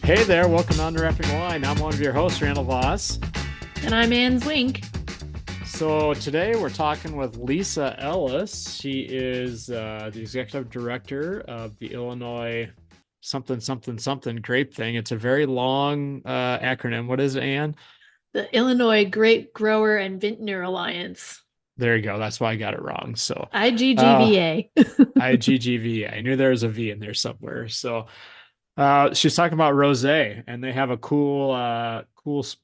Hey there, welcome to Unwrapping Wine. I'm one of your hosts, Randall Voss. And I'm Ann Zwink. So today we're talking with Lisa Ellis. She is the executive director of the Illinois something grape thing. It's a very long acronym. What is it, Ann? The Illinois Grape Grower and Vintner Alliance. There you go. That's why I got it wrong. So IGGVA. IGGV. I knew there was a V in there somewhere. So she's talking about Rosé, and they have a cool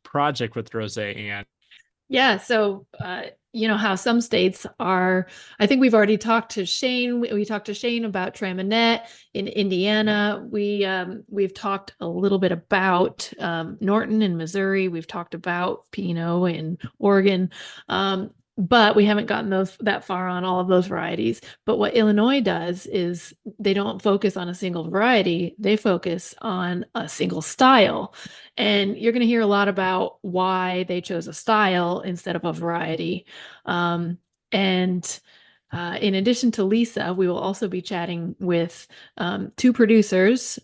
project with Rosé, Ann. Yeah, so you know how some states are. I think we've already talked to Shane. We talked to Shane about Traminette in Indiana. We've talked a little bit about Norton in Missouri. We've talked about Pinot in Oregon. But we haven't gotten that far on all of those varieties. But what Illinois does is they don't focus on a single variety, they focus on a single style. And you're going to hear a lot about why they chose a style instead of a variety. And in addition to Lisa, we will also be chatting with two producers,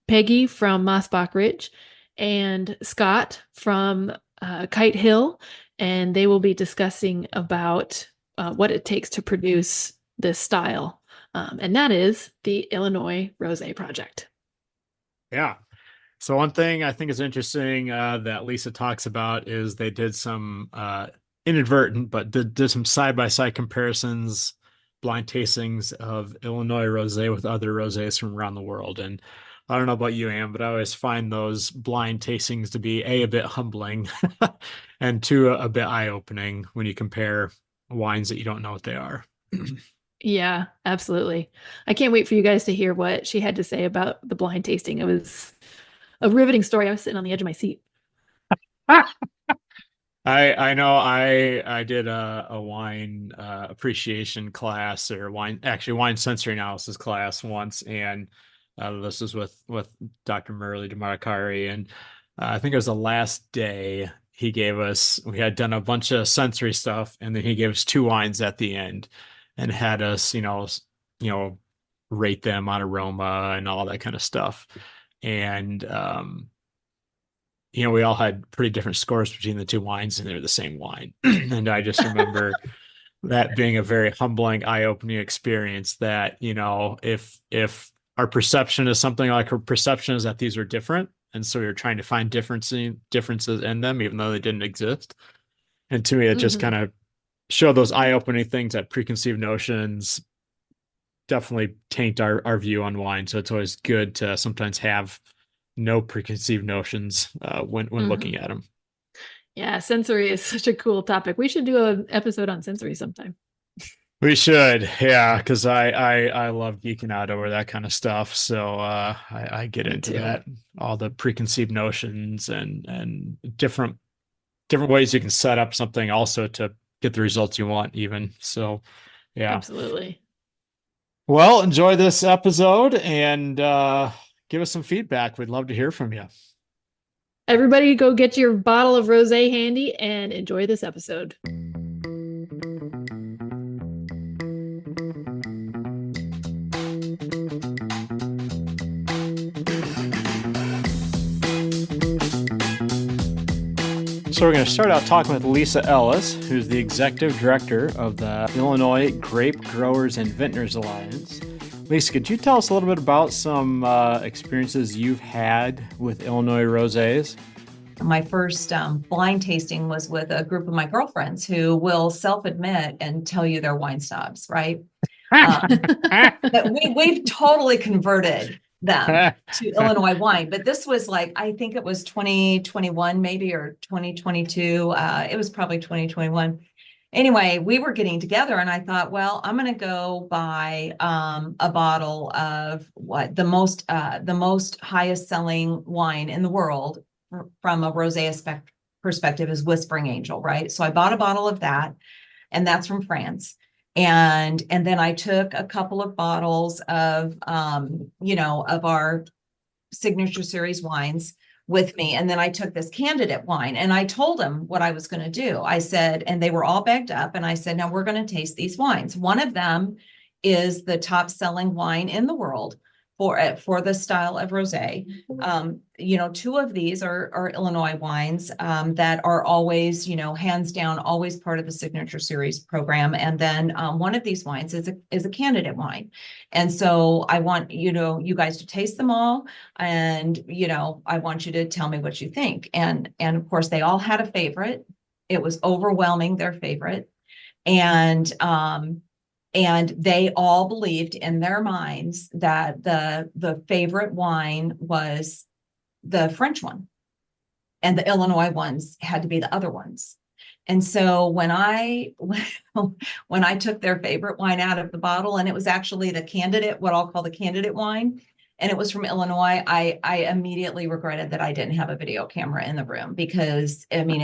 Peggy from Massbach Ridge and Scott from Kite Hill, and they will be discussing about what it takes to produce this style. And that is the Illinois Rosé Project. Yeah. So one thing I think is interesting that Lisa talks about is they did some inadvertent, but did some side-by-side comparisons, blind tastings of Illinois rosé with other rosés from around the world. And I don't know about you, Ann, but I always find those blind tastings to be a bit humbling and two, a bit eye-opening when you compare wines that you don't know what they are. Yeah, absolutely. I can't wait for you guys to hear what she had to say about the blind tasting. It was a riveting story. I was sitting on the edge of my seat. I know I did a wine appreciation class or wine sensory analysis class once, and this is with Dr. Murley DeMarcari, and I think it was the last day we had done a bunch of sensory stuff, and then he gave us two wines at the end and had us rate them on aroma and all that kind of stuff. And we all had pretty different scores between the two wines, and they're the same wine. And I just remember that being a very humbling, eye-opening experience that, if our perception is something like our perception is that these are different, and so you're trying to find differences in them, even though they didn't exist. And to me, it just kind of showed those eye-opening things that preconceived notions definitely taint our view on wine. So it's always good to sometimes have no preconceived notions when looking at them. Yeah, sensory is such a cool topic. We should do an episode on sensory sometime. We should, yeah, because I love geeking out over that kind of stuff. So I get into that, all the preconceived notions and different ways you can set up something also to get the results you want, even. So yeah, absolutely. Well, enjoy this episode and give us some feedback. We'd love to hear from you. Everybody go get your bottle of rosé handy and enjoy this episode. So we're going to start out talking with Lisa Ellis, who's the executive director of the Illinois Grape Growers and Vintners Alliance. Lisa, could you tell us a little bit about some experiences you've had with Illinois rosés? My first blind tasting was with a group of my girlfriends who will self-admit and tell you they're wine snobs, right? But we've totally converted them to Illinois wine. But this was I think it was 2021 maybe, or 2022. It was probably 2021. Anyway, we were getting together and I thought, well, I'm going to go buy a bottle of the most highest selling wine in the world from a rosé perspective is Whispering Angel, right? So I bought a bottle of that, and that's from France. And then I took a couple of bottles of of our signature series wines with me. And then I took this candidate wine and I told them what I was going to do. I said, and they were all bagged up, and I said, now we're going to taste these wines. One of them is the top selling wine in the world for the style of rosé. You know, two of these are Illinois wines that are always, you know, hands down, always part of the Signature Series program. And then one of these wines is a candidate wine. And so I want, you know, you guys to taste them all. And, you know, I want you to tell me what you think. And of course, they all had a favorite. It was overwhelming, their favorite. And they all believed in their minds that the favorite wine was the French one, and the Illinois ones had to be the other ones. And so when I took their favorite wine out of the bottle, and it was actually the candidate, what I'll call the candidate wine, and it was from Illinois, I immediately regretted that I didn't have a video camera in the room, because I mean,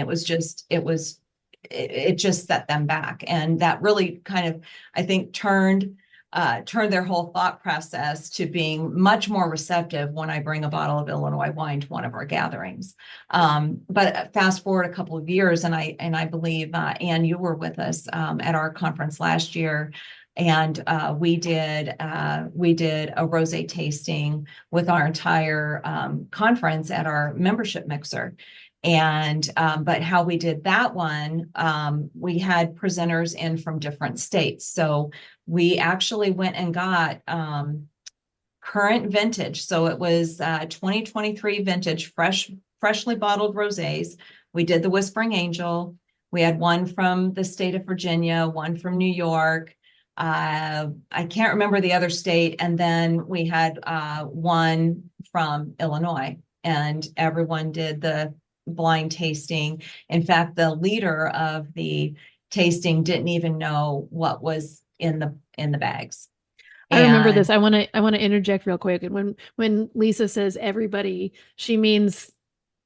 it just set them back. And that really kind of, I think, turned their whole thought process to being much more receptive when I bring a bottle of Illinois wine to one of our gatherings. But fast forward a couple of years, and I believe, Anne, you were with us at our conference last year. And we did a rosé tasting with our entire conference at our membership mixer. And but how we did that one, we had presenters in from different states. So we actually went and got current vintage. So it was 2023 vintage, freshly bottled rosés. We did the Whispering Angel. We had one from the state of Virginia, one from New York. I can't remember the other state. And then we had one from Illinois, and everyone did the blind tasting. In fact, the leader of the tasting didn't even know what was in the bags. I remember this. I want to interject real quick. And when Lisa says everybody, she means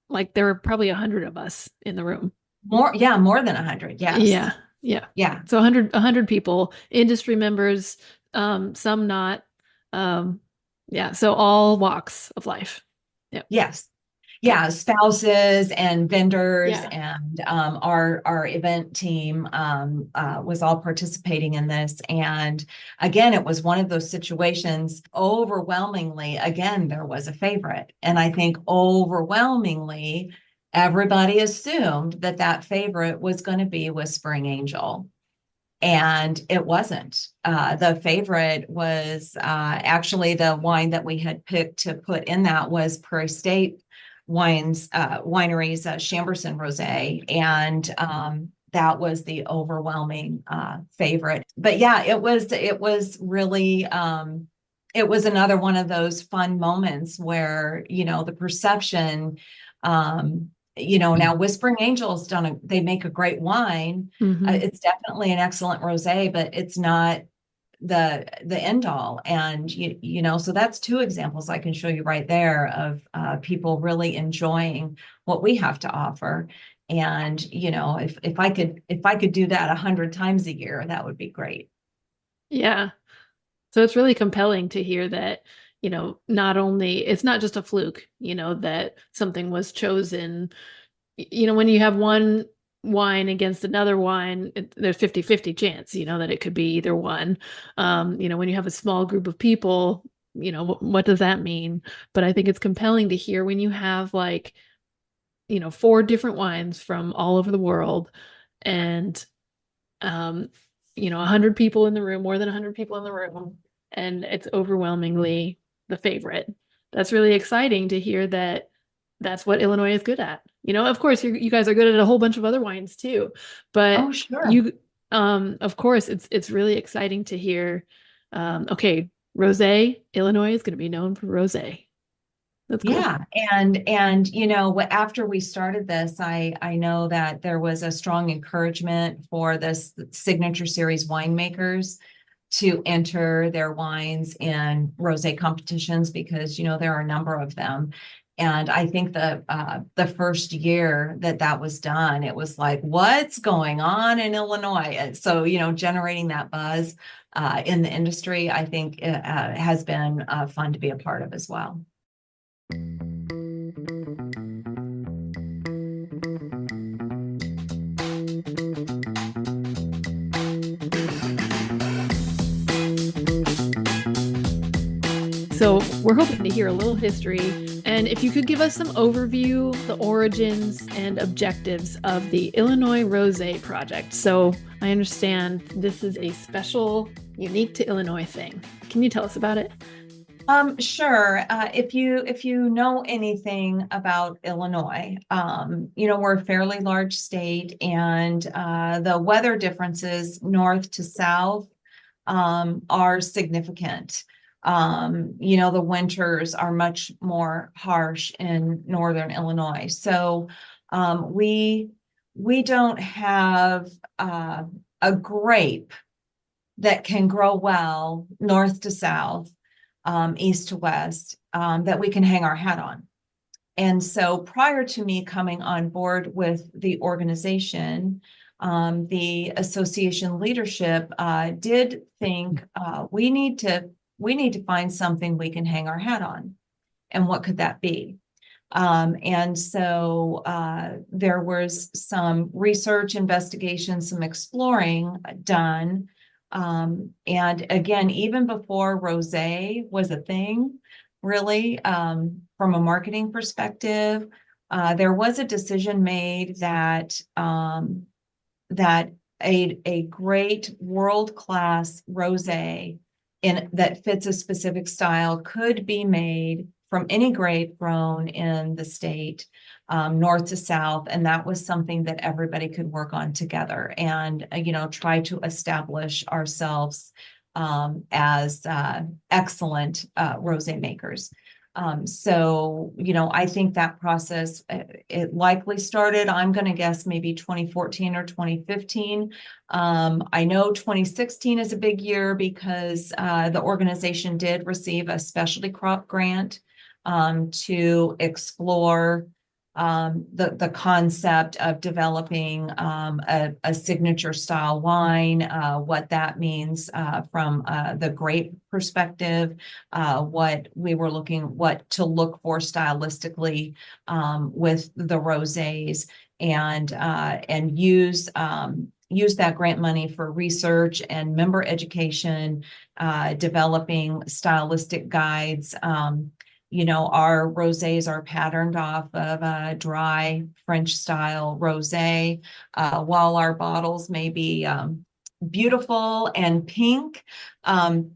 like there were probably 100 of us in the room. More than 100. Yes. Yeah. So 100 people, industry members, some not. So all walks of life. Yep. Yes. Yeah, spouses and vendors, Yeah. and our event team was all participating in this. And again, it was one of those situations. Overwhelmingly, again, there was a favorite, and I think overwhelmingly everybody assumed that favorite was going to be Whispering Angel, and it wasn't. The favorite was actually the wine that we had picked to put in that was Prairie State Winery's Chamberson Rosé, and that was the overwhelming favorite. But yeah, it was really it was another one of those fun moments where, you know, the perception, you know, now Whispering Angel's they make a great wine. Mm-hmm. It's definitely an excellent rosé, but it's not the end all. And you know, so that's two examples I can show you right there of people really enjoying what we have to offer. And you know, if I could do that 100 times a year, that would be great. Yeah. So it's really compelling to hear that, you know, not only it's not just a fluke, you know, that something was chosen. You know, when you have one wine against another wine, there's 50-50 chance, you know, that it could be either one. You know, when you have a small group of people, you know, what does that mean? But I think it's compelling to hear when you have like, you know, 4 different wines from all over the world, and you know, 100 people in the room, more than 100 people in the room, and it's overwhelmingly the favorite. That's really exciting to hear that that's what Illinois is good at. You know, of course, you guys are good at a whole bunch of other wines too, but oh, sure. Of course, it's really exciting to hear. Okay, rosé, Illinois is going to be known for rosé. That's cool. Yeah, and you know, after we started this, I know that there was a strong encouragement for this Signature Series winemakers to enter their wines in rosé competitions, because you know there are a number of them. And I think the first year that was done, it was like, what's going on in Illinois? And so, you know, generating that buzz in the industry, I think has been fun to be a part of as well. So we're hoping to hear a little history. And if you could give us some overview, the origins and objectives of the Illinois Rosé project. So I understand this is a special, unique to Illinois thing. Can you tell us about it? Sure. If you know anything about Illinois, we're a fairly large state, and the weather differences north to south are significant. The winters are much more harsh in northern Illinois. So we don't have a grape that can grow well north to south, east to west, that we can hang our hat on. And so prior to me coming on board with the organization, the association leadership did think we need to find something we can hang our hat on. And what could that be? And so there was some research, investigation, some exploring done. And again, even before Rosé was a thing, really, from a marketing perspective, there was a decision made that a great world-class rosé that fits a specific style could be made from any grape grown in the state, north to south, and that was something that everybody could work on together and try to establish ourselves as excellent rosé makers. I think that process, it likely started, I'm going to guess maybe 2014 or 2015. I know 2016 is a big year because the organization did receive a specialty crop grant to explore the concept of developing a signature style wine, what that means from the grape perspective, what to look for stylistically with the rosés, and use that grant money for research and member education, developing stylistic guides. Our rosés are patterned off of a dry French style rosé. While our bottles may be beautiful and pink,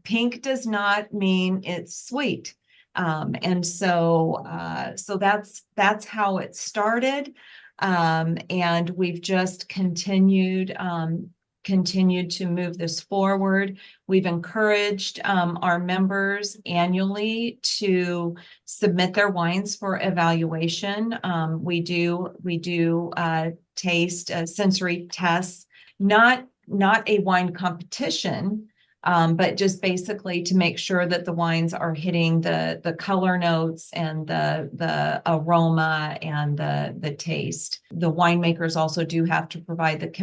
pink does not mean it's sweet. And so that's how it started. And we've just continued to move this forward. We've encouraged our members annually to submit their wines for evaluation. We do taste sensory tests, not a wine competition, but just basically to make sure that the wines are hitting the color notes and the aroma and the taste. The winemakers also do have to provide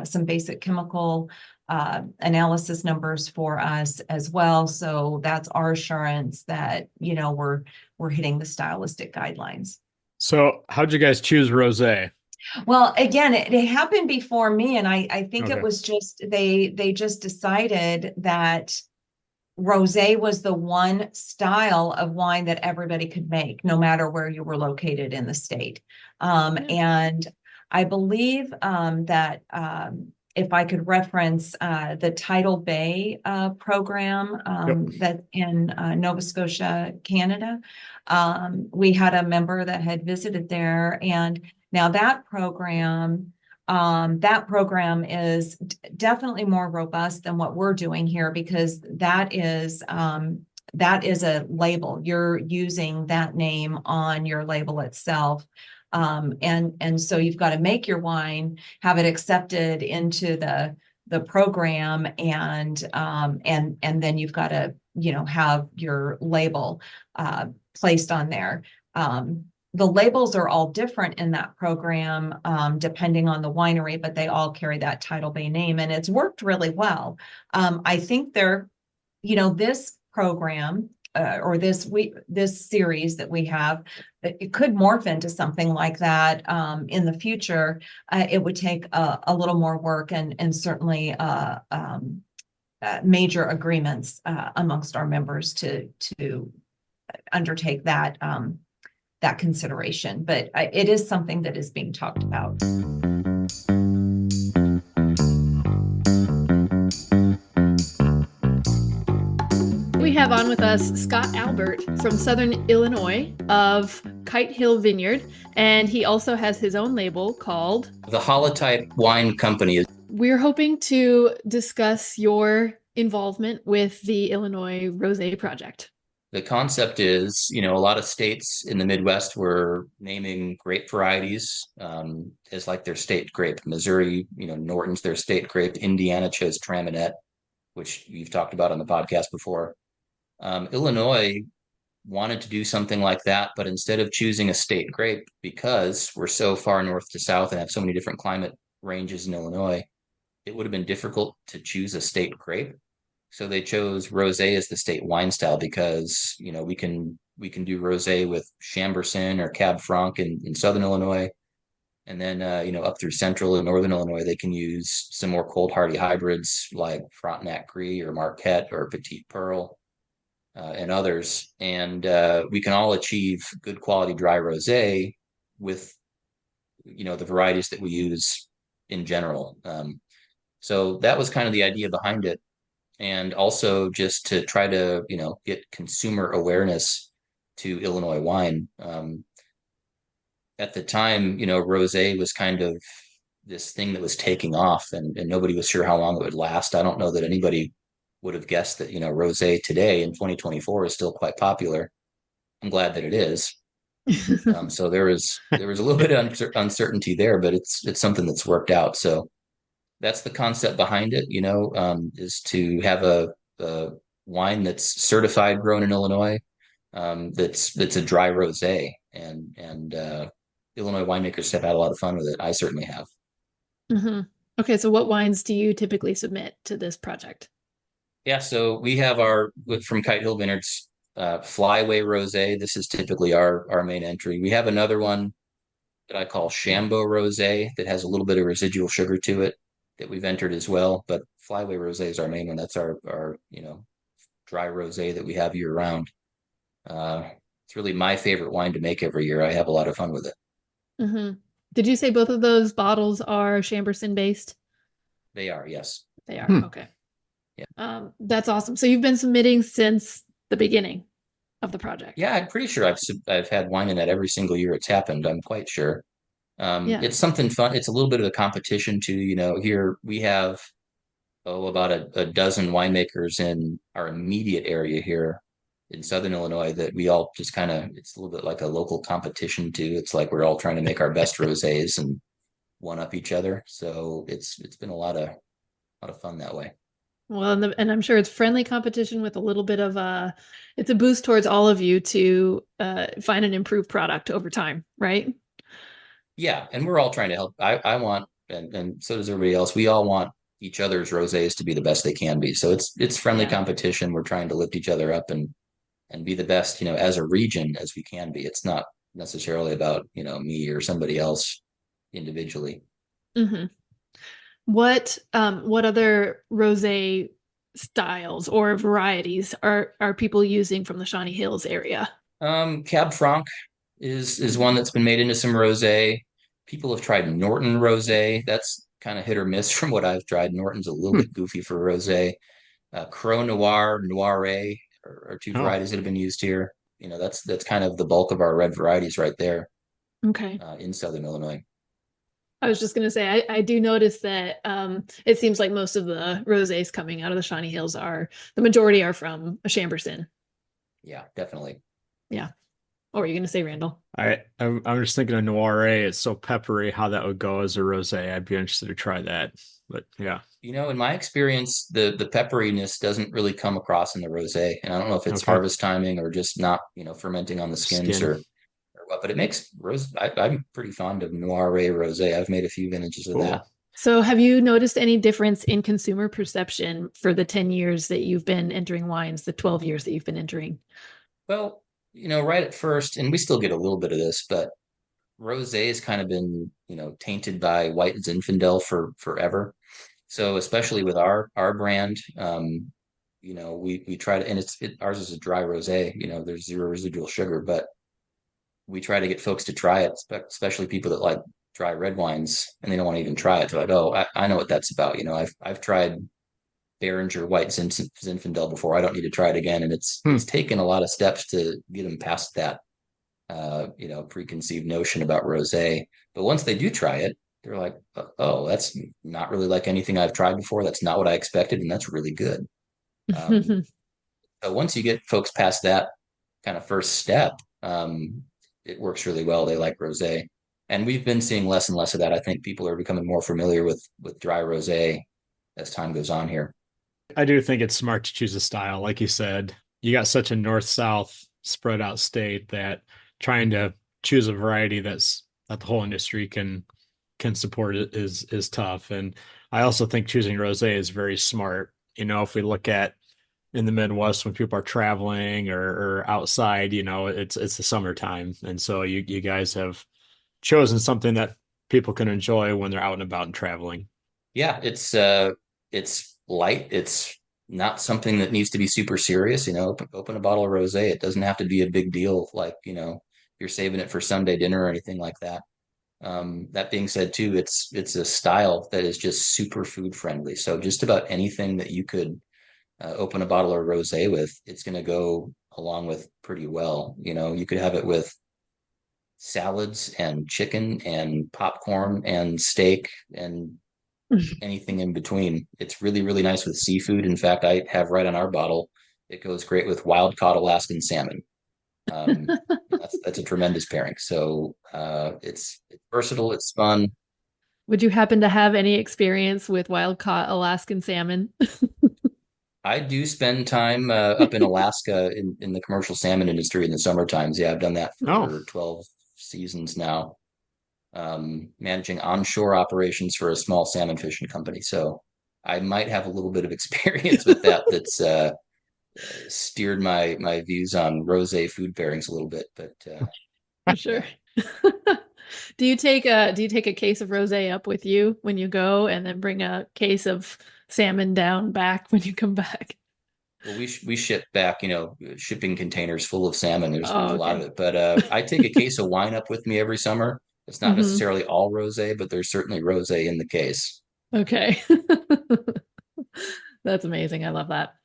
some basic chemical analysis numbers for us as well. So that's our assurance that we're hitting the stylistic guidelines. So how'd you guys choose rosé? Well, again, it happened before me, and I think Okay. it was just they just decided that rosé was the one style of wine that everybody could make, no matter where you were located in the state. And I believe that if I could reference the Tidal Bay program that's in Nova Scotia, Canada, we had a member that had visited there, and now that program is definitely more robust than what we're doing here, because that is a label. You're using that name on your label itself. And so you've got to make your wine, have it accepted into the program, and then you've got to have your label placed on there. The labels are all different in that program, depending on the winery, but they all carry that Tidal Bay name, and it's worked really well. I think this program or this series that we have, it could morph into something like that in the future. It would take a little more work and certainly major agreements amongst our members to undertake that that consideration. But it is something that is being talked about. We have on with us Scott Albert from Southern Illinois of Kite Hill Vineyard, and he also has his own label called the Holotype Wine Company. We're hoping to discuss your involvement with the Illinois Rosé project. The concept is, a lot of states in the Midwest were naming grape varieties as like their state grape. Missouri, Norton's their state grape. Indiana chose Traminette, which you've talked about on the podcast before. Illinois wanted to do something like that, but instead of choosing a state grape, because we're so far north to south and have so many different climate ranges in Illinois, it would have been difficult to choose a state grape. So they chose rosé as the state wine style because, we can do rosé with Chambourcin or Cab Franc in Southern Illinois. And then, up through Central and Northern Illinois, they can use some more cold hardy hybrids like Frontenac Gris or Marquette or Petite Pearl. And others, and we can all achieve good quality dry rosé with, the varieties that we use in general. So that was kind of the idea behind it, and also just to try to, get consumer awareness to Illinois wine. At the time, rosé was kind of this thing that was taking off, and nobody was sure how long it would last. I don't know that anybody would have guessed that, rosé today in 2024 is still quite popular. I'm glad that it is. So there was a little bit of uncertainty there, but it's something that's worked out. So that's the concept behind it, is to have a wine that's certified grown in Illinois, that's a dry rosé, and Illinois winemakers have had a lot of fun with it. I certainly have. Mm-hmm. Okay, so what wines do you typically submit to this project? Yeah, so we have from Kite Hill Vineyards, Flyway Rosé. This is typically our main entry. We have another one that I call Shambo Rosé that has a little bit of residual sugar to it that we've entered as well. But Flyway Rosé is our main one. That's our dry rosé that we have year round. It's really my favorite wine to make every year. I have a lot of fun with it. Mm-hmm. Did you say both of those bottles are Chambourcin based? They are, yes. They are. Okay. Yeah. That's awesome. So you've been submitting since the beginning of the project. Yeah, I'm pretty sure I've had wine in that every single year it's happened. I'm quite sure. It's something fun. It's a little bit of a competition too. Here we have about a dozen winemakers in our immediate area here in Southern Illinois that we all just it's a little bit like a local competition too. It's like we're all trying to make our best rosés and one up each other. So it's been a lot of fun that way. Well, and I'm sure it's friendly competition with a little bit of it's a boost towards all of you to find an improved product over time, right? Yeah, and we're all trying to help. I want, and so does everybody else. We all want each other's rosés to be the best they can be. So it's friendly competition. We're trying to lift each other up and be the best, as a region as we can be. It's not necessarily about, me or somebody else individually. Mm-hmm. What other rosé styles or varieties are people using from the Shawnee Hills area? Cab Franc is one that's been made into some rosé. People have tried Norton rosé. That's kind of hit or miss from what I've tried. Norton's a little bit goofy for rosé. Crow Noir, Noiret are two varieties that have been used here. That's kind of the bulk of our red varieties right there. Okay. In Southern Illinois. I was just going to say, I do notice that it seems like most of the rosés coming out of the Shawnee Hills the majority are from a Chambourcin. Yeah, definitely. Yeah. What were you going to say, Randall? I'm just thinking of Noiret. It's so peppery. How that would go as a rosé. I'd be interested to try that. But yeah, in my experience, the pepperiness doesn't really come across in the rosé, and I don't know if it's harvest timing or just not, fermenting on the skins or what. But it makes I'm pretty fond of Noiret rosé. I've made a few vintages of that. So, have you noticed any difference in consumer perception for the 10 years that you've been entering wines, the 12 years that you've been entering? Well, right at first, and we still get a little bit of this, but rosé has kind of been, tainted by white Zinfandel forever. So especially with our brand, we try to, and ours is a dry rosé. There's zero residual sugar, but we try to get folks to try it, especially people that like dry red wines, and they don't want to even try it. They're like, oh, I know what that's about. I've tried Behringer white Zinfandel before. I don't need to try it again. And it's taken a lot of steps to get them past that, preconceived notion about rosé. But once they do try it, they're like, oh, that's not really like anything I've tried before. That's not what I expected, and that's really good. So once you get folks past that kind of first step, it works really well. They like rosé, and we've been seeing less and less of that. I think people are becoming more familiar with dry rosé as time goes on here. I do think it's smart to choose a style. Like you said, you got such a north-south spread out state that trying to choose a variety that the whole industry can support it is tough. And I also think choosing rosé is very smart. If we look at in the Midwest when people are traveling or outside, it's the summertime. And so you guys have chosen something that people can enjoy when they're out and about and traveling. Yeah, it's light. It's not something that needs to be super serious. Open a bottle of rosé. It doesn't have to be a big deal, like you're saving it for Sunday dinner or anything like that. That being said, too, it's a style that is just super food friendly. So just about anything that you could open a bottle of rosé with, it's going to go along with pretty well. You could have it with salads and chicken and popcorn and steak and anything in between. It's really, really nice with seafood. In fact, I have right on our bottle, it goes great with wild caught Alaskan salmon. That's a tremendous pairing. So it's versatile, it's fun. Would you happen to have any experience with wild caught Alaskan salmon? I do spend time up in Alaska in the commercial salmon industry in the summer times. Yeah, I've done that for 12 seasons now, managing onshore operations for a small salmon fishing company. So I might have a little bit of experience with that. That's steered my views on rosé food pairings a little bit, but For sure. Do you take a case of rosé up with you when you go, and then bring a case of salmon down back when you come back? Well, we ship back, shipping containers full of salmon. There's a lot of Okay. it, but I take a case of wine up with me every summer. It's not necessarily all rosé, but there's certainly rosé in the case. Okay. That's amazing. I love that.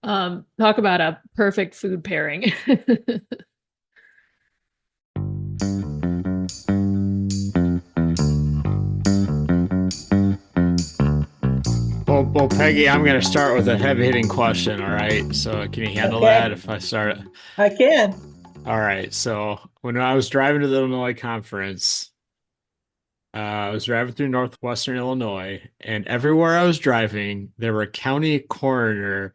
Talk about a perfect food pairing. Well, Peggy, I'm going to start with a heavy-hitting question, all right? So can you handle that if I start? I can. All right. So when I was driving to the Illinois conference, I was driving through northwestern Illinois, and everywhere I was driving, there were county coroner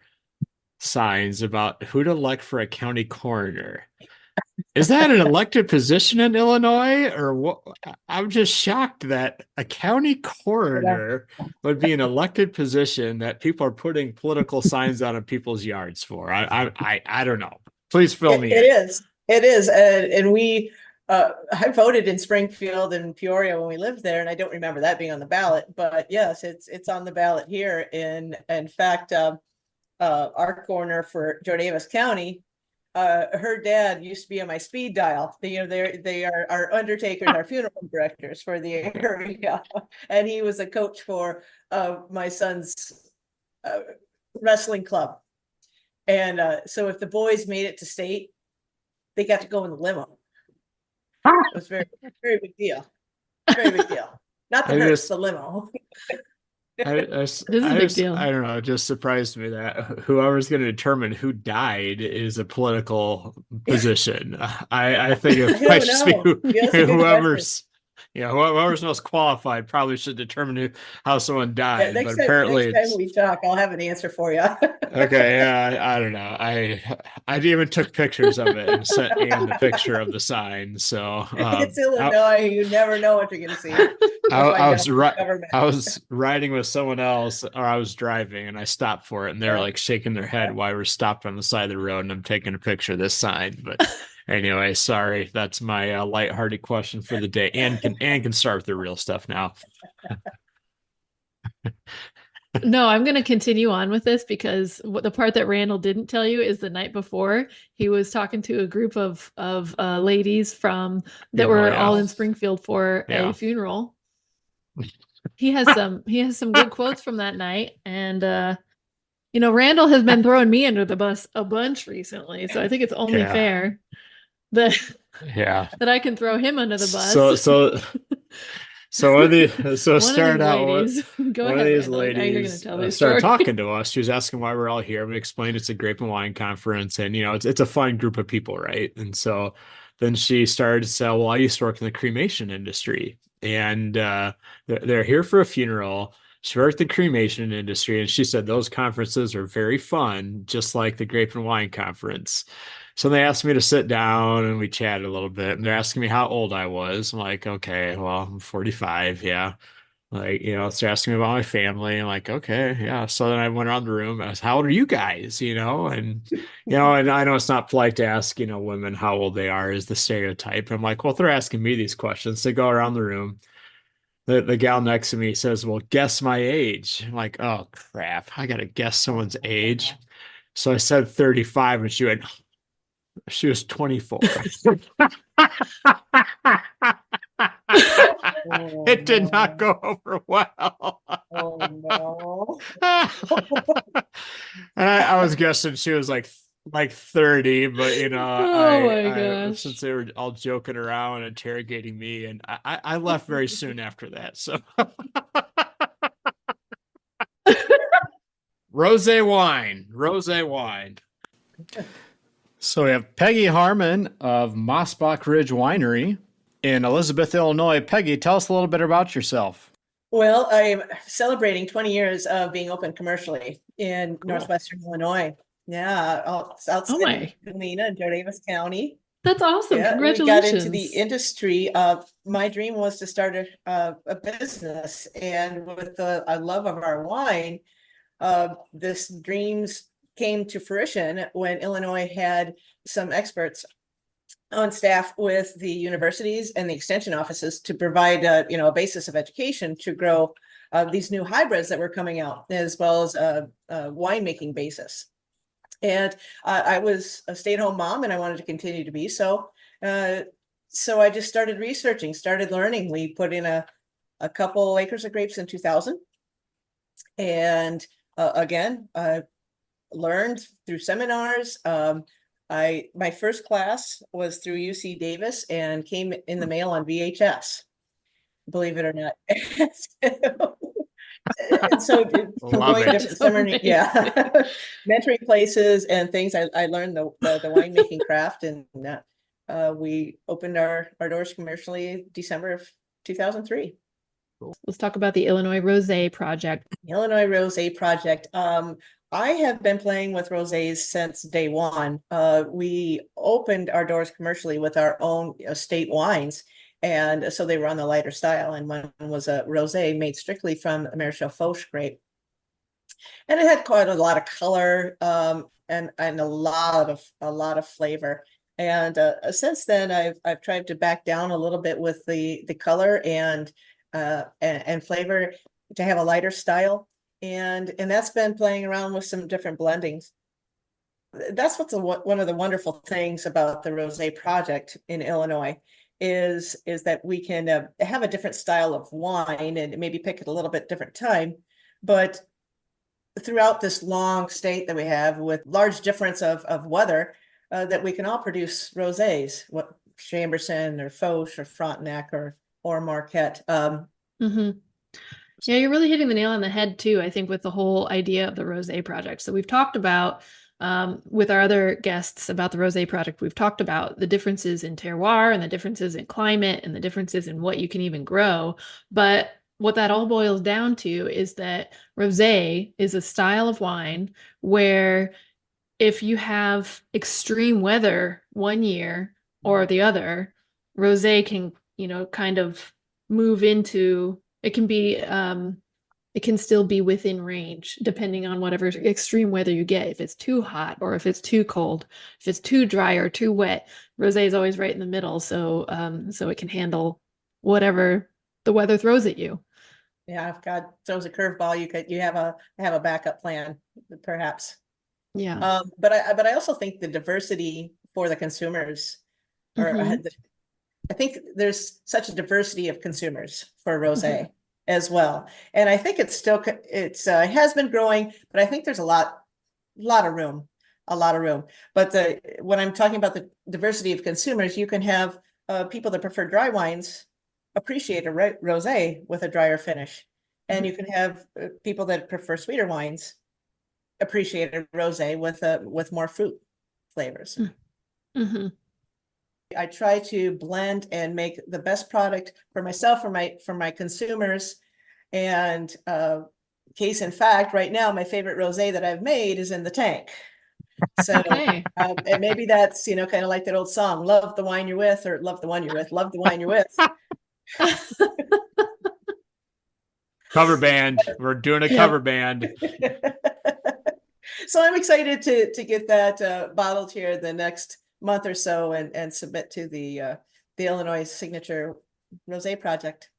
signs about who to elect for a county coroner. Is that an elected position in Illinois, or what? I'm just shocked that a county coroner would be an elected position that people are putting political signs out in people's yards for. I don't know. Please fill me in. It is, and we. I voted in Springfield and Peoria when we lived there, and I don't remember that being on the ballot. But yes, it's on the ballot here. In fact, our coroner for Joe Davis County. Her dad used to be on my speed dial. They are our undertakers, our funeral directors for the area, and he was a coach for my son's wrestling club. And so if the boys made it to state, they got to go in the limo. It was very big deal. Very big deal. Not the hearse, the limo. This is a big deal. I don't know. It just surprised me that whoever's going to determine who died is a political position. I think it might just be whoever's most qualified probably should determine how someone died. Next but apparently, time we talk, I'll have an answer for you. Okay, yeah, I don't know. I even took pictures of it and sent Ann the picture of the sign. So it's Illinois. You never know what you're going to see. I was riding with someone else, or I was driving, and I stopped for it, and they're like shaking their head while we're stopped on the side of the road, and I'm taking a picture of this sign. But anyway, sorry, that's my lighthearted question for the day. Ann can start with the real stuff now. No, I'm going to continue on with this because what the part that Randall didn't tell you is the night before he was talking to a group of ladies from that Funeral, were yeah. all in Springfield for Yeah. a funeral. He has some good quotes from that night, and Randall has been throwing me under the bus a bunch recently, so I think it's only Yeah. fair that Yeah. that I can throw him under the bus. So one of the so it One of started these out with ladies. Go one of ahead, these Randall. Now you're going to ladies tell this started story. talking to us. She was asking why we're all here. We explained it's a grape and wine conference, and it's a fun group of people, right? And so then she started to say, "Well, I used to work in the cremation industry, and they're here for a funeral." She worked in the cremation industry, and she said those conferences are very fun, just like the grape and wine conference. So they asked me to sit down and we chatted a little bit. And they're asking me how old I was. I'm like, okay, well, I'm 45. Yeah. Like, so they're asking me about my family. I'm like, okay, yeah. So then I went around the room. I was, how old are you guys? And I know it's not polite to ask, women how old they are is the stereotype. I'm like, well, if they're asking me these questions, they go around the room. The gal next to me says, well, guess my age. I'm like, oh, crap. I got to guess someone's age. So I said 35 and she was 24. It did not go over well. Oh no. And I was guessing she was like 30, but Oh my gosh. since they were all joking around and interrogating me, and I left very soon after that. So Rosé wine. So we have Peggy Harmon of Massbach Ridge Winery in Elizabeth, Illinois. Peggy, tell us a little bit about yourself. Well, I'm celebrating 20 years of being open commercially in northwestern Illinois. Yeah, outside Oh my. of Galena and Davis County. That's awesome. Yeah, we Congratulations. got into the industry. My dream was to start a business, and with a love of our wine, this dreams came to fruition when Illinois had some experts on staff with the universities and the extension offices to provide a basis of education to grow these new hybrids that were coming out, as well as a winemaking basis. And I was a stay-at-home mom, and I wanted to continue to be so. So I just started researching, started learning. We put in a couple acres of grapes in 2000, and again, I learned through seminars. My first class was through UC Davis and came in the mail on VHS, believe it or not. So from Love going it. different seminary, yeah, mentoring places and things, I learned the winemaking craft, and we opened our doors commercially December of 2003. Let's talk about the Illinois Rosé project. Illinois Rosé project. I have been playing with rosés since day one. We opened our doors commercially with our own estate wines, and so they were on the lighter style. And one was a rosé made strictly from Americhal Fauche grape, and it had quite a lot of color and a lot of flavor. And since then, I've tried to back down a little bit with the color and flavor to have a lighter style. And that's been playing around with some different blendings. That's what's one of the wonderful things about the Rosé project in Illinois is that we can have a different style of wine and maybe pick at a little bit different time, but throughout this long state that we have with large difference of weather, that we can all produce rosés, what Chamberson or Fauche or Frontenac or Marquette. Yeah, you're really hitting the nail on the head too, I think, with the whole idea of the Rosé project. So we've talked about with our other guests about the Rosé project, we've talked about the differences in terroir and the differences in climate and the differences in what you can even grow. But what that all boils down to is that Rosé is a style of wine where if you have extreme weather one year or the other, Rosé can, kind of move into, it can be, it can still be within range depending on whatever extreme weather you get. If it's too hot or if it's too cold, if it's too dry or too wet, Rosé is always right in the middle. So it can handle whatever the weather throws at you. Yeah, if God throws a curveball, you have a backup plan, perhaps. Yeah. But I also think the diversity for the consumers, or Mhm. I think there's such a diversity of consumers for rosé as well, and I think it's still it has been growing, but I think there's a lot of room, a lot of room. But when I'm talking about the diversity of consumers, you can have people that prefer dry wines appreciate a rosé with a drier finish, and you can have people that prefer sweeter wines appreciate a rosé with more fruit flavors. Mm-hmm. I try to blend and make the best product for myself, for my consumers. And case in fact, right now, my favorite rosé that I've made is in the tank. So, Okay. and maybe that's, kind of like that old song, love the wine you're with, or love the one you're with, love the wine you're with. Cover band. We're doing a Yep. cover band. So I'm excited to get that bottled here the next month or so and submit to the Illinois Signature Rosé Project.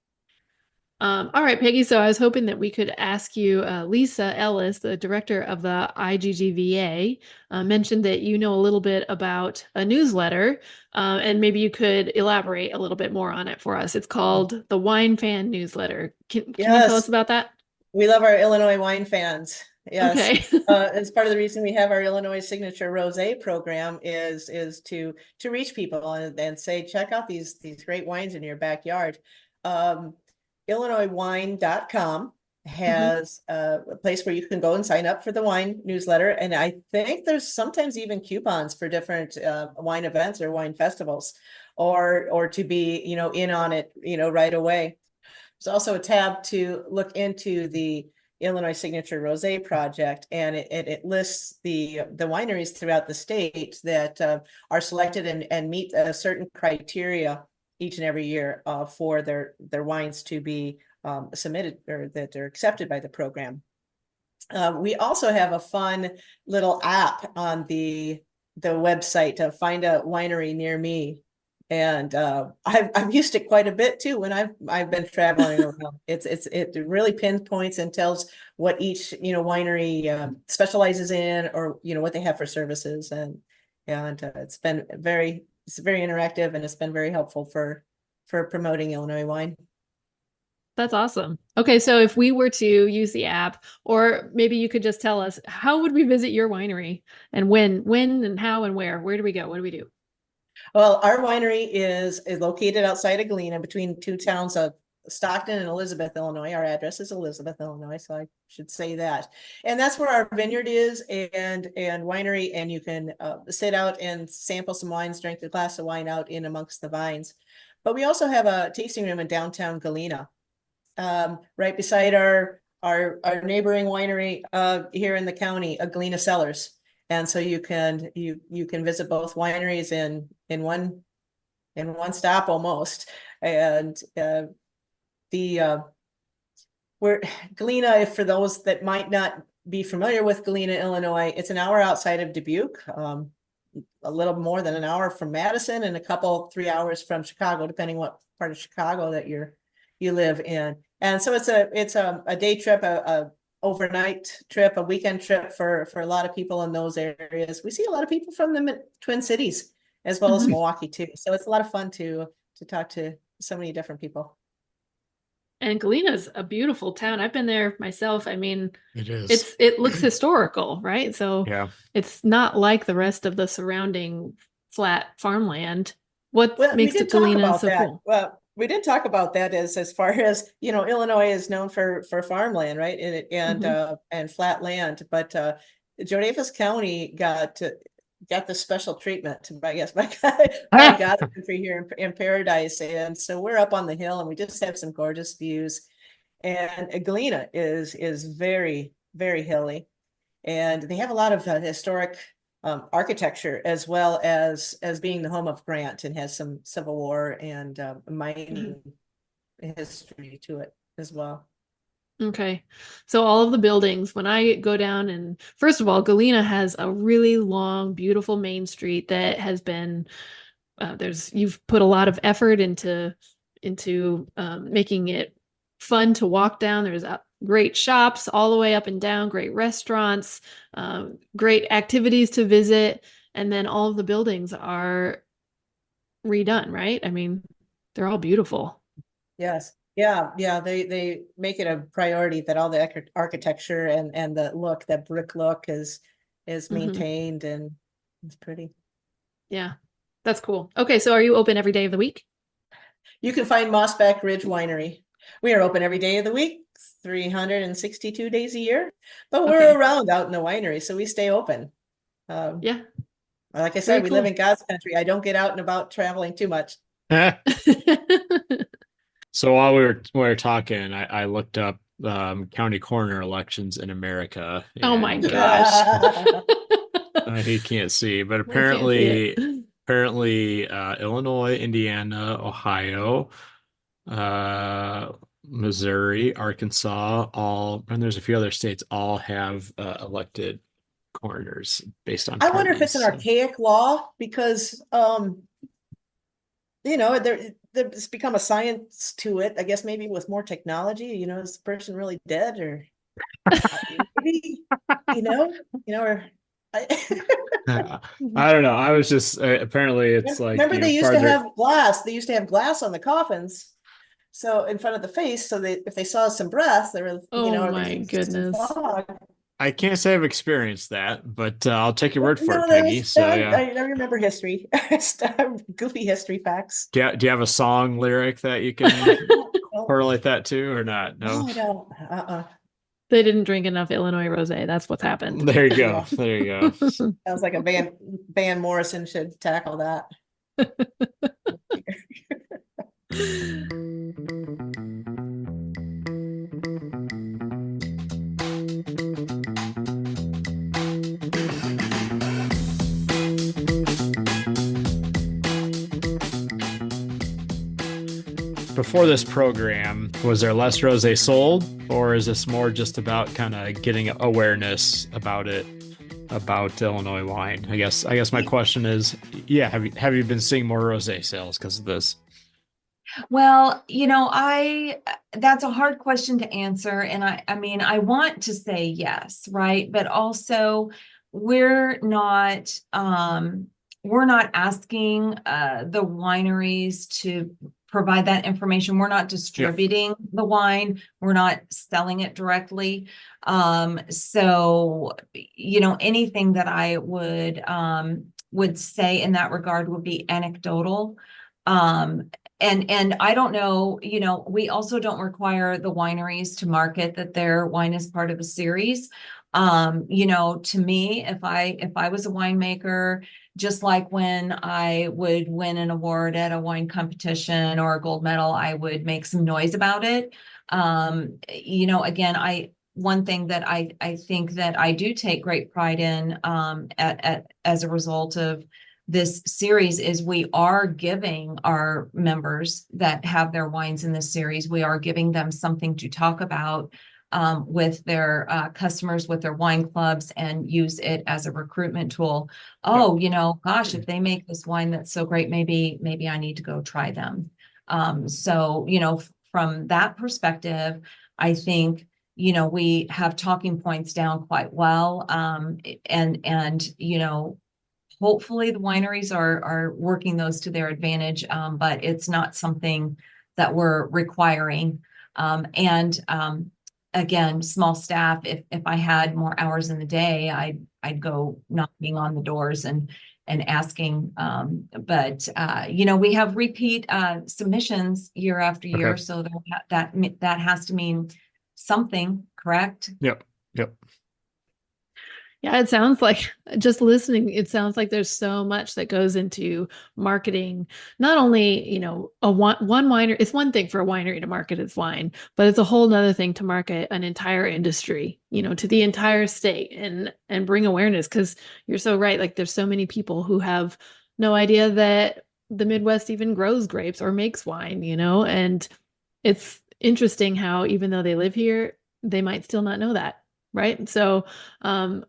All right, Peggy. So I was hoping that we could ask you, Lisa Ellis, the director of the IGGVA, mentioned that you know a little bit about a newsletter, and maybe you could elaborate a little bit more on it for us. It's called the Wine Fan Newsletter. Can you tell us Yes, about that? we love our Illinois wine fans. Yes. Okay. As part of the reason we have our Illinois Signature Rosé program is to reach people and say, check out these great wines in your backyard. IllinoisWine.com has a place where you can go and sign up for the wine newsletter. And I think there's sometimes even coupons for different wine events or wine festivals, or to be, in on it, right away. There's also a tab to look into the Illinois Signature Rosé Project, and it lists the wineries throughout the state that are selected and meet a certain criteria each and every year for their wines to be submitted, or that they're accepted by the program. We also have a fun little app on the website to find a winery near me. And I've used it quite a bit too when I've been traveling around. It really pinpoints and tells what each winery specializes in, or what they have for services, and it's very interactive, and it's been very helpful for promoting Illinois wine. That's awesome. Okay, so if we were to use the app, or maybe you could just tell us, how would we visit your winery, and when and how and where? Where do we go? What do we do? Well, our winery is located outside of Galena, between two towns of Stockton and Elizabeth, Illinois. Our address is Elizabeth, Illinois, so I should say that. And that's where our vineyard is, and winery, and you can sit out and sample some wines, drink a glass of wine out in amongst the vines. But we also have a tasting room in downtown Galena, right beside our neighboring winery here in the county, Galena Cellars. And so you can visit both wineries in one stop almost. And we're Galena, for those that might not be familiar with Galena, Illinois, it's an hour outside of Dubuque, a little more than an hour from Madison, and 3 hours from Chicago, depending what part of Chicago that you live in. And so it's a day trip, a overnight trip, a weekend trip for a lot of people in those areas. We see a lot of people from the Twin Cities as well as Milwaukee too. So it's a lot of fun to talk to so many different people. And Galena's a beautiful town. I've been there myself. I mean, It is. it looks historical, right? So Yeah. it's not like the rest of the surrounding flat farmland. What makes Galena so cool? Well, we did talk about that as far as, Illinois is known for farmland, right? And flat land, but Joe County got the special treatment, I guess, by God's country here in Paradise. And so we're up on the hill, and we just have some gorgeous views. And Galena is very, very hilly, and they have a lot of historic architecture, as well as being the home of Grant, and has some Civil War and mining history to it as well. Okay. So all of the buildings, when I go down, and first of all, Galena has a really long, beautiful main street that has been, you've put a lot of effort into making it fun to walk down. There's great shops all the way up and down, great restaurants, great activities to visit. And then all of the buildings are redone, right? I mean, they're all beautiful. Yes. Yeah. Yeah. They make it a priority that all the architecture and the look, that brick look is maintained, and it's pretty. Yeah. That's cool. Okay. So are you open every day of the week? You can find Massbach Ridge Winery. We are open every day of the week, 362 days a year, but we're Okay. around out in the winery, so we stay open. Yeah. Like I said, Very we live cool. in God's country. I don't get out and about traveling too much. So while we were talking, I looked up county coroner elections in America. Oh my and, gosh. he can't see, but I can't see it. apparently Illinois, Indiana, Ohio, Missouri, Arkansas, and there's a few other states all have elected coroners based on I wonder if it's an parties. archaic law because there's become a science to it. I guess maybe with more technology, is the person really dead, or maybe, or I don't know. I was just apparently it's like remember they used to farther. have glass. They used to have glass on the coffins, so in front of the face, so if they saw some breath, there was, Oh or my there's some goodness. fog. I can't say I've experienced that, but I'll take your word for No, it, Peggy. So I yeah. remember history, goofy history facts. Do you have a song lyric that you can correlate that to or not? No. No, I don't. They didn't drink enough Illinois Rosé. That's what's happened. There you go. Yeah. There you go. Sounds like Van Morrison should tackle that. Before this program, was there less rosé sold, or is this more just about kind of getting awareness about it, about Illinois wine? I guess my question is, yeah, have you been seeing more rosé sales because of this? Well, that's a hard question to answer. And I mean, I want to say yes, right? But also we're not asking the wineries to provide that information. We're not distributing the wine. We're not selling it directly. So, anything that I would say in that regard would be anecdotal. And I don't know, we also don't require the wineries to market that their wine is part of a series. To me, if I was a winemaker, just like when I would win an award at a wine competition or a gold medal, I would make some noise about it. Again, one thing that I think that I do take great pride in as a result of this series is we are giving our members that have their wines in this series, we are giving them something to talk about with their customers, with their wine clubs, and use it as a recruitment tool. Oh, gosh, if they make this wine that's so great, maybe I need to go try them. So, from that perspective, I think, we have talking points down quite well. And hopefully the wineries are working those to their advantage, but it's not something that we're requiring. Again, small staff, if I had more hours in the day, I'd go knocking on the doors and asking. But we have repeat submissions year after year, Okay. so that has to mean something, correct? Yep. Yeah, it sounds like, just listening, it sounds like there's so much that goes into marketing. Not only, one winery, it's one thing for a winery to market its wine, but it's a whole nother thing to market an entire industry, to the entire state and bring awareness. Because you're so right, like there's so many people who have no idea that the Midwest even grows grapes or makes wine, and it's interesting how even though they live here, they might still not know that. Right. So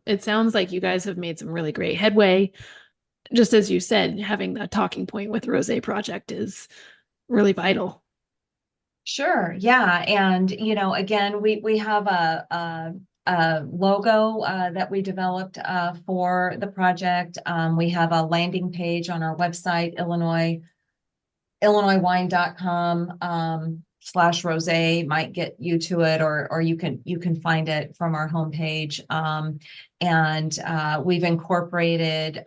it sounds like you guys have made some really great headway. Just as you said, having that talking point with Rosé Project is really vital. Sure. Yeah. And, again, we have a logo that we developed for the project. We have a landing page on our website, illinoiswine.com /rosé might get you to it, or you can find it from our homepage. And we've incorporated,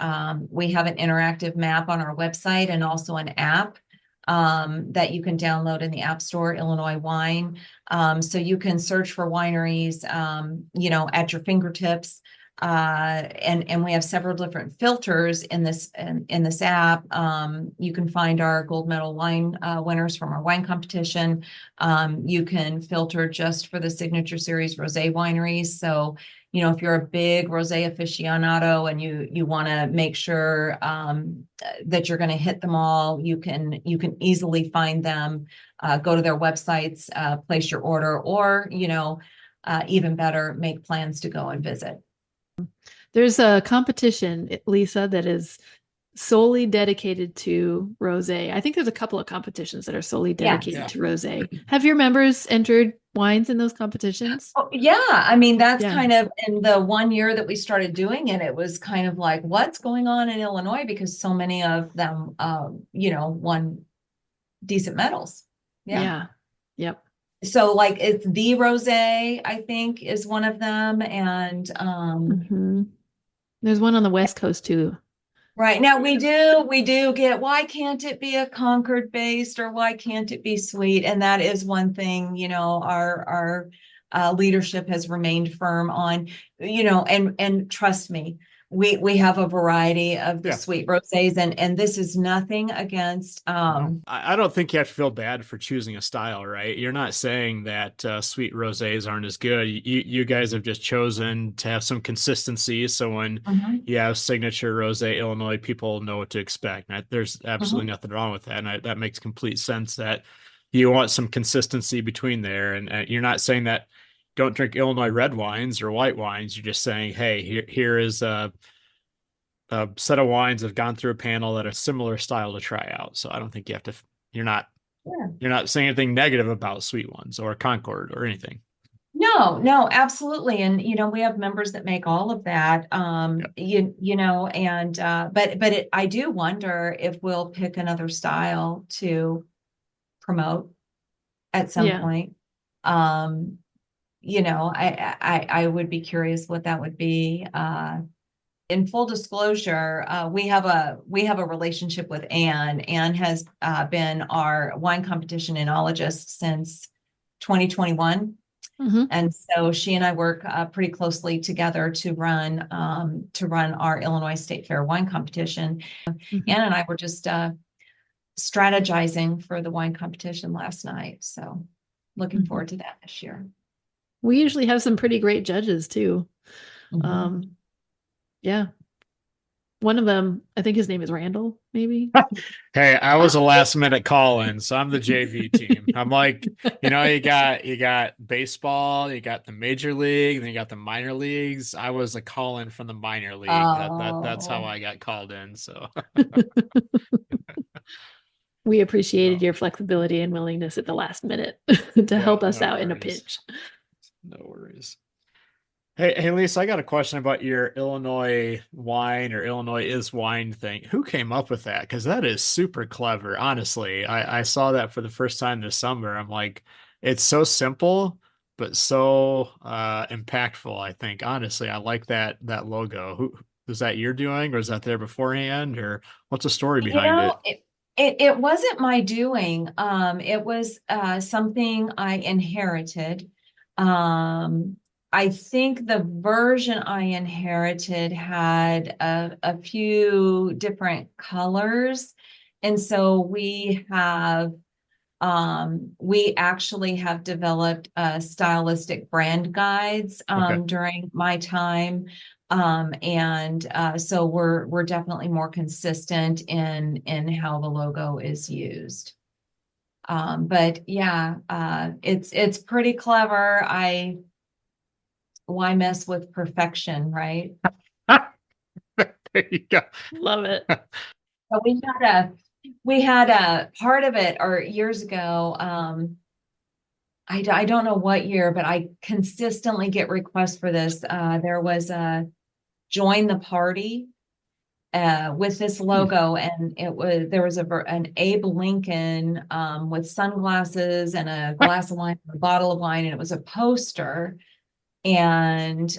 we have an interactive map on our website and also an app that you can download in the App Store, Illinois Wine. So you can search for wineries, at your fingertips. And we have several different filters in this app. You can find our gold medal wine winners from our wine competition. You can filter just for the Signature Series rosé wineries. So, if you're a big rosé aficionado and you want to make sure that you're going to hit them all, you can easily find them. Go to their websites, place your order, or even better, make plans to go and visit. There's a competition, Lisa, that is solely dedicated to rosé. I think there's a couple of competitions that are solely dedicated Yeah. to rosé. Have your members entered wines in those competitions? Oh, yeah. I mean, that's Yeah. kind of in the 1 year that we started doing it, it was kind of like, what's going on in Illinois? Because so many of them, won decent medals. Yeah. Yep. So like it's the rosé, I think, is one of them. And Mhm. There's one on the West Coast too. right now we do get, why can't it be a Concord based, or why can't it be sweet? And that is one thing, our leadership has remained firm on, and trust me, we have a variety of the Yeah. sweet rosés, and this is nothing against No, I don't think you have to feel bad for choosing a style, right? You're not saying that sweet rosés aren't as good. You guys have just chosen to have some consistency. So when you have signature rosé Illinois, people know what to expect. And there's absolutely nothing wrong with that. And that makes complete sense that you want some consistency between there. And you're not saying that don't drink Illinois red wines or white wines. You're just saying, hey, here is a set of wines have gone through a panel that are similar style to try out. So I don't think you have to, you're not saying anything negative about sweet ones or Concord or anything. No, absolutely. And, we have members that make all of that, and, but I do wonder if we'll pick another style to promote at some point. I would be curious what that would be. In full disclosure, we have a relationship with Anne. Anne has been our wine competition enologist since 2021. And so she and I work pretty closely together to run our Illinois State Fair wine competition. Anne and I were just strategizing for the wine competition last night. So looking forward to that this year. We usually have some pretty great judges too. Yeah. One of them, I think his name is Randall, maybe. Hey, I was a last minute call in, so I'm the JV team. I'm like, you got baseball, you got the major league, and then you got the minor leagues. I was a call in from the minor league. That's how I got called in. So we appreciated your flexibility and willingness at the last minute to help us out in a pinch. No worries. Hey, Lisa, I got a question about your Illinois wine or Illinois is wine thing. Who came up with that? Because that is super clever. Honestly, I saw that for the first time this summer. I'm like, it's so simple, but so impactful. I think, honestly, I like that logo. Who is that you're doing, or is that there beforehand, or what's the story behind it? It wasn't my doing. It was something I inherited. I think the version I inherited had a few different colors. And so we actually have developed stylistic brand guides during my time. So we're definitely more consistent in how the logo is used. But yeah, it's pretty clever. Why mess with perfection, right? There you go. Love it. So we had a part of it, or years ago, I don't know what year, but I consistently get requests for this. There was a join the party with this logo, and there was an Abe Lincoln with sunglasses and a glass of wine, a bottle of wine, and it was a poster. And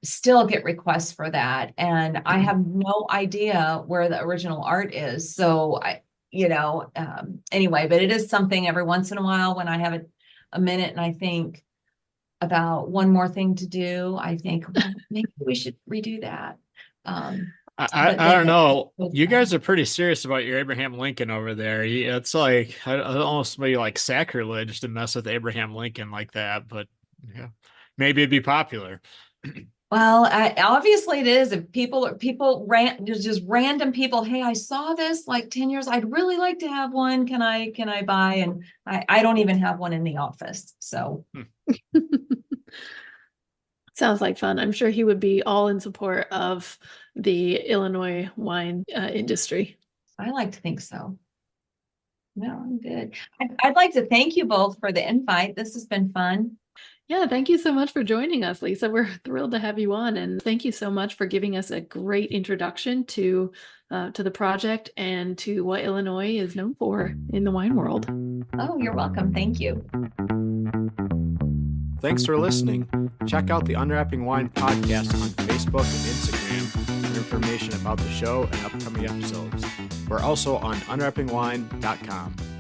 still get requests for that, and I have no idea where the original art is. So anyway, but it is something every once in a while when I have a minute and I think about one more thing to do, I think, well, maybe we should redo that. I don't know. You guys are pretty serious about your Abraham Lincoln over there. It's like almost maybe like sacrilege to mess with Abraham Lincoln like that, but yeah, maybe it'd be popular. Well, obviously it is. If there's just random people. Hey, I saw this like 10 years. I'd really like to have one. Can I buy? And I don't even have one in the office. So. Sounds like fun. I'm sure he would be all in support of the Illinois wine industry. I like to think so. No, I'm good. I'd like to thank you both for the invite. This has been fun. Yeah, thank you so much for joining us, Lisa. We're thrilled to have you on, and thank you so much for giving us a great introduction to the project and to what Illinois is known for in the wine world. Oh, you're welcome. Thank you. Thanks for listening. Check out the Unwrapping Wine podcast on Facebook and Instagram for information about the show and upcoming episodes. We're also on unwrappingwine.com.